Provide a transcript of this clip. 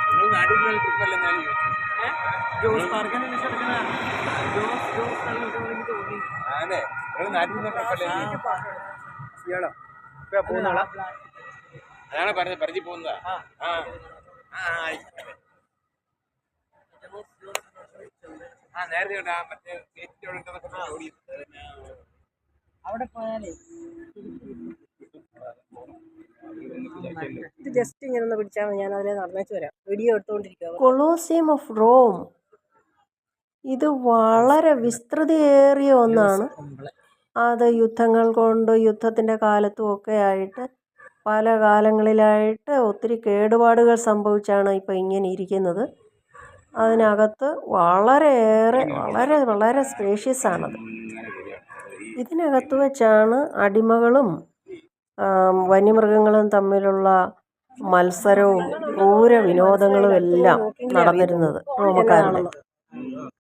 നിങ്ങൾ നാട്ടിലുള്ള ട്രിപ്പല്ലേ ഞാൻ ചോദിച്ചു. അതെ നിങ്ങൾ നാട്ടിലുള്ള ട്രിപ്പല്ലേ ഇയാളോ പോകുന്നാളാ? അതാണ് പറഞ്ഞത്, പരിധി പോകുന്നതാ. ആ ആ നേരത്തെ ഉണ്ട്. ആ മറ്റേ ഗേറ്റിന്റെ ഓടി അവിടെ പോയാലേ ഇത് ജസ്റ്റ് ഇങ്ങനെ ഒന്ന് പിടിച്ചാൽ മതി. ഞാൻ അതിനെ നടന്നേച്ച് വരാം. വീഡിയോ എടുത്തുകൊണ്ടിരിക്കുക. കൊളോസിയം ഓഫ് റോം ഇത് വളരെ വിസ്തൃതിയേറിയ ഒന്നാണ്. അത് യുദ്ധങ്ങൾ കൊണ്ട് യുദ്ധത്തിൻ്റെ കാലത്തും ഒക്കെ ആയിട്ട് പല കാലങ്ങളിലായിട്ട് ഒത്തിരി കേടുപാടുകൾ സംഭവിച്ചാണ് ഇപ്പോൾ ഇങ്ങനെ ഇരിക്കുന്നത്. അതിനകത്ത് വളരെയേറെ വളരെ വളരെ സ്പേഷ്യസ് ആണത്. ഇതിനകത്ത് വെച്ചാണ് അടിമകളും വന്യമൃഗങ്ങളും തമ്മിലുള്ള മത്സരവും ക്രൂര വിനോദങ്ങളും എല്ലാം നടന്നിരുന്നത് റോമക്കാരുടെ.